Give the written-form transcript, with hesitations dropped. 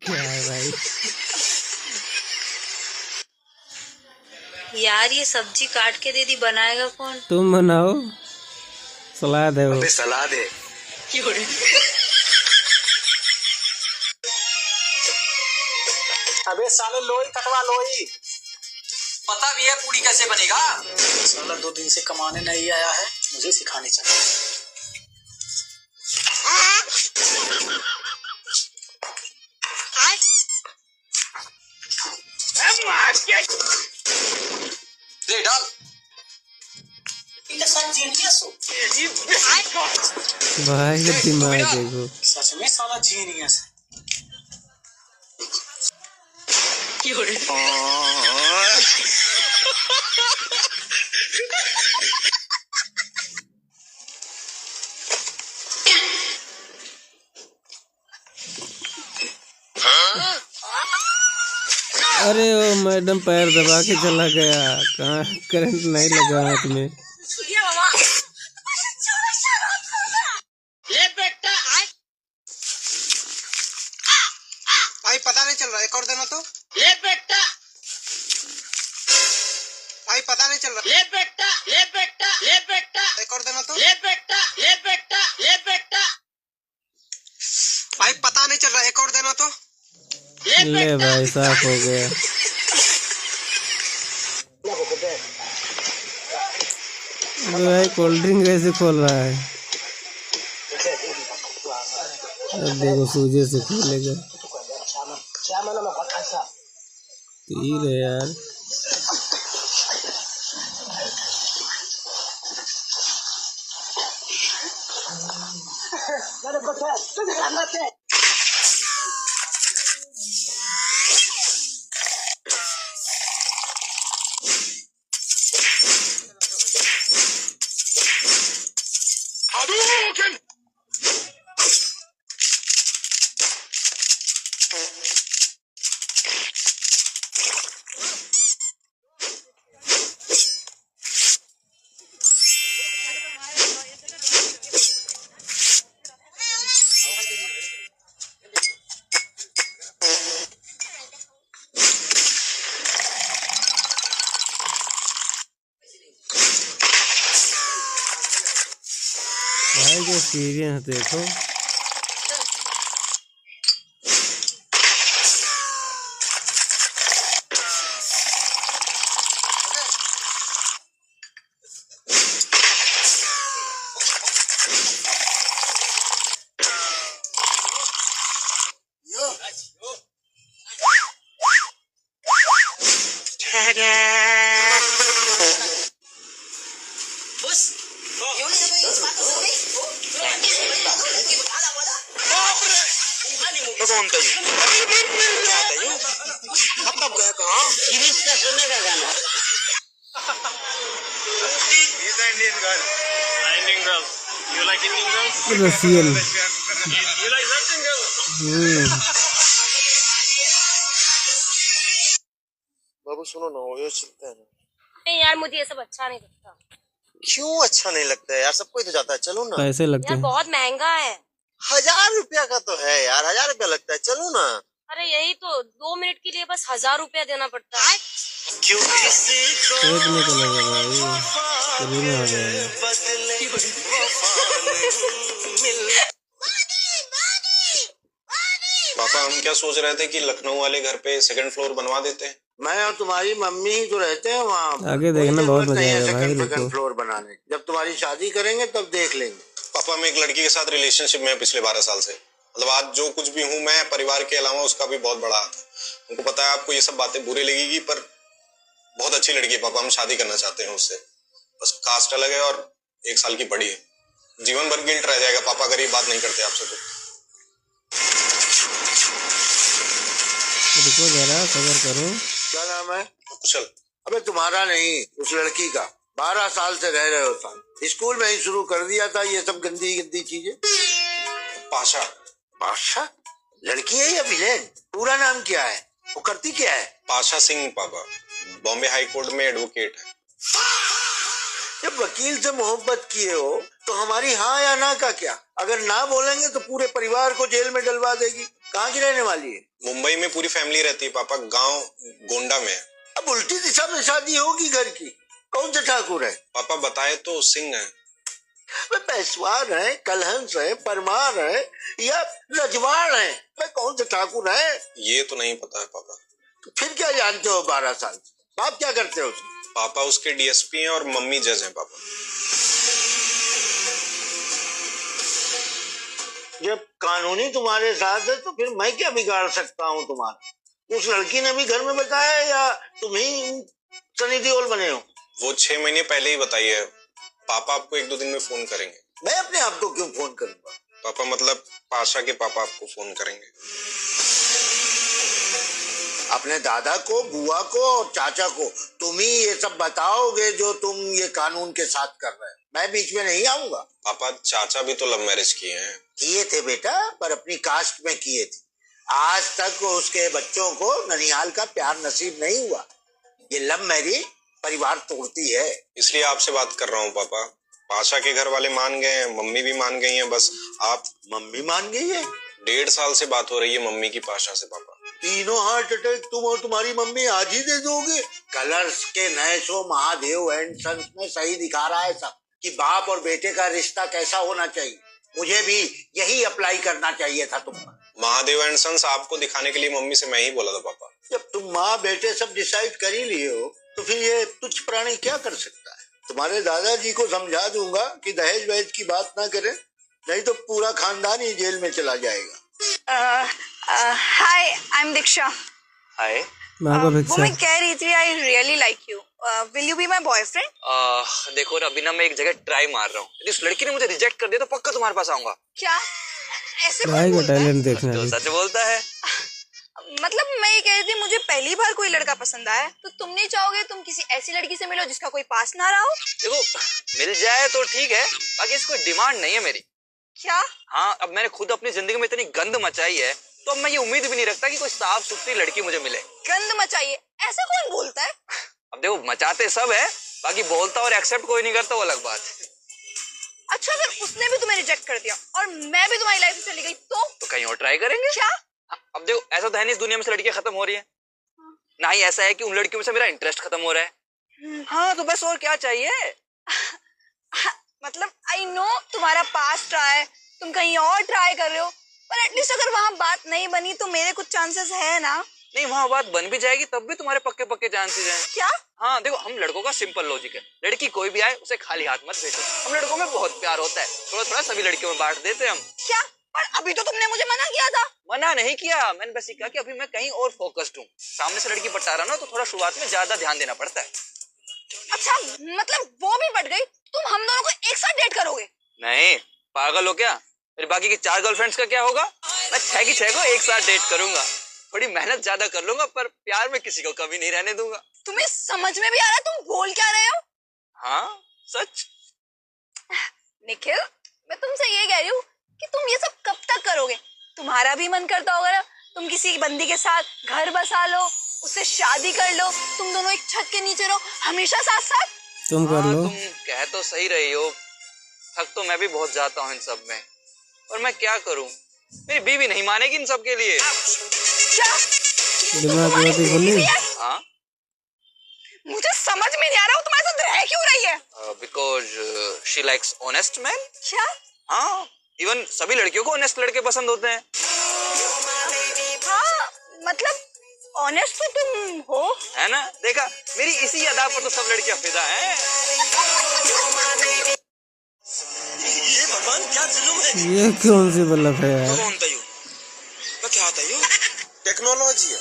क्या है भाई? यार ये सब्जी काट के दे दी, बनाएगा कौन? तुम बनाओ, सलाद है वो। अबे सलाद है। अबे साले लोई कटवा लोई। पता भी है पूरी कैसे बनेगा? साला 2 दिन से कमाने नहीं आया है, मुझे सिखाने चाहिए। दे डाल। भाई का दिमाग देखो। सच में साला जीनियस है। अरे ओ मैडम पैर दबा के चला गया, कहाँ करंट नहीं लगा हाथ में। भाई पता नहीं चल रहा, एक और देना तो। ले बेटा, भाई पता नहीं चल रहा, ले बेटा, ले बेटा, ले बेटा, एक और देना तो। ले बेटा, ले बेटा, ले बेटा, भाई पता नहीं चल रहा, एक और देना तो। ले भाई साफ हो गया। भाई कोल्ड ड्रिंक कैसे खोल रहा है? अब देखो सूजे से खोलेगा। पी रहे यार। भाई जो एक्सपीरियंस देखो। सुनने का गाना। Indian girl. Indian girls. You like Indian girls? Russian. You like Russian girls? बाबू सुनो ना, वो चलते हैं ना। नहीं यार, मुझे ये सब अच्छा नहीं लगता। क्यों अच्छा नहीं लगता है यार? सब कोई तो जाता है, चलो ना। पैसे लगते यार हैं। बहुत महंगा है। 1000 रुपया का तो है यार, 1000 रुपया लगता है, चलो ना। अरे यही तो 2 मिनट के लिए बस 1000 रुपया देना पड़ता है। क्यों किसी को पेट में चलेगा भाई, शरीर में आ जाएगा। पापा हम क्या सोच रहे थे कि लखनऊ वाले घर पे 2nd फ्लोर बनवा देते हैं। मैं और तुम्हारी मम्मी ही तो रहते हैं वहाँ। आगे देखना बहुत मजा आएगा भाई। सेकंड फ्लोर बनाने, जब तुम्हारी शादी करेंगे तब देख लेंगे। पापा मैं एक लड़की के साथ रिलेशनशिप में पिछले 12 साल से, मतलब आज जो कुछ भी हूँ मैं परिवार के अलावा उसका भी बहुत बड़ा हाथ है। उनको पता है आपको ये सब बातें बुरी लगेगी, पर बहुत अच्छी लड़की है पापा, हम शादी करना चाहते हैं उससे। बस कास्ट अलग है और 1 साल की बड़ी है। जीवन भर गिल्ट रह जाएगा पापा अगर ये बात नहीं करते आपसे तो। रुको जरा, सब्र करो। क्या नाम है? कुशल। अबे तुम्हारा नहीं, उस लड़की का। 12 साल से रह रहे हो साथ, स्कूल में ही शुरू कर दिया था ये सब गंदी गंदी चीजें। पाशा। पाशा? लड़की है या विलेन? पूरा नाम क्या है? वो करती क्या है? पाशा सिंह पापा, बॉम्बे हाई कोर्ट में एडवोकेट है। ये जब वकील से मोहब्बत किए हो तो हमारी हाँ या ना का क्या? अगर ना बोलेंगे तो पूरे परिवार को जेल में डलवा देगी। कहाँ की रहने वाली है? मुंबई में पूरी फैमिली रहती है पापा, गांव गोंडा में। अब उल्टी दिशा में शादी होगी घर की। कौन से ठाकुर है? पापा बताए तो सिंह है। वे पैसवार है, कलहंस है, परमार है या रजवाड़ है? वे कौन से ठाकुर है? ये तो नहीं पता है पापा। तो फिर क्या जानते हो 12 साल से? बाप क्या करते हो उसमें? पापा उसके डीएसपी हैं और मम्मी जज हैं पापा। जब कानूनी तुम्हारे साथ है तो फिर मैं क्या बिगाड़ सकता हूँ तुम्हारा? उस लड़की ने भी घर में बताया या तुम ही सनी देओल बने हो? वो 6 महीने पहले ही बताई है। पापा आपको 1-2 दिन में फोन करेंगे। मैं अपने आप को क्यों फोन करूंगा? पापा मतलब पाशा के पापा आपको फोन करेंगे। अपने दादा को, बुआ को और चाचा को तुम ही ये सब बताओगे जो तुम ये कानून के साथ कर रहे हो। मैं बीच में नहीं आऊंगा। पापा चाचा भी तो लव मैरिज किए हैं। किए थे बेटा, पर अपनी कास्ट में किए थे। आज तक उसके बच्चों को ननिहाल का प्यार नसीब नहीं हुआ। ये लव मैरिज परिवार तोड़ती है। इसलिए आपसे बात कर रहा हूँ पापा। पाशा के घर वाले मान गए हैं, मम्मी भी मान गई हैं, बस आप। मम्मी मान गई है? 1.5 साल से बात हो रही है मम्मी की पाशा से पापा। तीनों हार्ट अटैक तुम और तुम्हारी मम्मी आज ही दे दोगे? कलर्स के नए शो महादेव एंड सन्स में सही दिखा रहा है सब कि बाप और बेटे का रिश्ता कैसा होना चाहिए। मुझे भी यही अप्लाई करना चाहिए था तुम पर। महादेव एंड सन्स आपको दिखाने के लिए मम्मी से मैं ही बोला था पापा। जब तुम माँ बेटे सब डिसाइड कर ही लिए हो तो फिर ये तुच्छ प्राणी क्या कर सकता है? तुम्हारे दादाजी को समझा दूंगा कि दहेज वहेज की बात ना करें, नहीं तो पूरा खानदान ही जेल में चला जाएगा। हाय, आई एम दीक्षा। हाय। मांगो वो भिक्षा। मैं कह रही थी I really like you. Will you be my boyfriend? देखो ना, अभी ना मैं एक जगह ट्राई मार रहा हूँ। यदि उस लड़की ने मुझे रिजेक्ट कर दिया तो पक्का तुम्हारे पास आऊंगा। क्या ऐसे ट्राई कौन का बोलता है? टैलेंट देखना तो है। सच बोलता है। मतलब मैं ये कह रही थी मुझे पहली बार कोई लड़का पसंद आया तो तुम नहीं चाहोगे तुम किसी ऐसी लड़की से मिलो जिसका कोई पास ना रहा हो? देखो, मिल जाए तो ठीक है, बाकी इसकी कोई डिमांड नहीं है मेरी। क्या? हाँ, अब मैंने खुद अपनी जिंदगी में इतनी गंद मचाई है तो अब मैं ये उम्मीद भी नहीं रखता कि कोई साफ सुथरी लड़की मुझे मिले। गंद मचाइए, ऐसा कौन बोलता है? अब देखो, मचाते सब है, बाकी बोलता और एक्सेप्ट कोई नहीं करता, वो अलग बात है। अच्छा, अगर उसने भी तुम्हें रिजेक्ट कर दिया और मैं भी तुम्हारी लाइफ से चली गई तो कहीं और ट्राई करेंगे। क्या? हाँ, अब देखो, ऐसा तो है नहीं इस दुनिया में से लड़कियां खत्म हो रही है, ना ही ऐसा है कि उन लड़कियों में से मेरा इंटरेस्ट खत्म हो रहा है। हाँ, तो बस और क्या चाहिए। मतलब आई नो तुम्हारा पास्ट रहा है, तुम कहीं और ट्राई कर रहे हो, पर एटलीस्ट अगर वहां बात नहीं बनी तो मेरे कुछ चांसेस है ना? नहीं, वहां बात बन भी जाएगी तब भी तुम्हारे पक्के पक्के चांसेस हैं। क्या? हाँ देखो, हम लड़कों का सिंपल लॉजिक है, लड़की कोई भी आए उसे खाली हाथ मत भेजो। हम लड़कों में बहुत प्यार होता है, थोड़ा थोड़ा सभी लड़कियों में बांट देते हैं हम। क्या? पर अभी तो तुमने मुझे मना किया था। मना नहीं किया, मैंने बस ये कहा कि अभी मैं कहीं और फोकस्ड हूँ। सामने से लड़की पटा रहा ना तो थोड़ा शुरुआत में ज्यादा ध्यान देना पड़ता है। अच्छा, मतलब वो भी पट गई, तुम हम दोनों को एक साथ डेट करोगे? नहीं, पागल हो क्या? मेरे बाकी की 4 गर्लफ्रेंड्स का क्या होगा? मैं 6 की 6 को एक साथ डेट करूंगा। थोड़ी मेहनत ज्यादा कर लूंगा, पर प्यार में किसी को कभी नहीं रहने दूंगा। तुम्हें समझ में भी आ रहा है तुम बोल क्या रहे हो? हाँ, सच। निखिल, मैं तुमसे ये कह रही हूँ कि तुम ये सब कब तक करोगे? तुम्हारा भी मन करता होगा ना, तुम किसी बंदी के साथ घर बसा लो, उससे शादी कर लो, तुम दोनों एक छत के नीचे रहो हमेशा साथ साथ। तुम कर लो। तुम कह तो सही रही हो, थक तो मैं भी बहुत जाता हूँ इन सब में, और मैं क्या करूँ, मेरी बीवी नहीं मानेगी इन सब के लिए। क्या? दिमाग बहुत ही खुली। हाँ, मुझे समझ में नहीं आ रहा, वो तुम्हारे साथ रह क्यों रही है? Because she likes honest man. क्या? हाँ, इवन सभी लड़कियों को ऑनेस्ट लड़के पसंद होते हैं। हाँ, मतलब ऑनेस्ट तो तुम हो, है ना? देखा, मेरी इसी अदा पर तो सब लड़कियां फिदा हैं। ये भगवान क्या जुल्म है। ये कौन सी बल्लभ है यार? कौन था यू? क्या था यू? टेक्नोलॉजी है।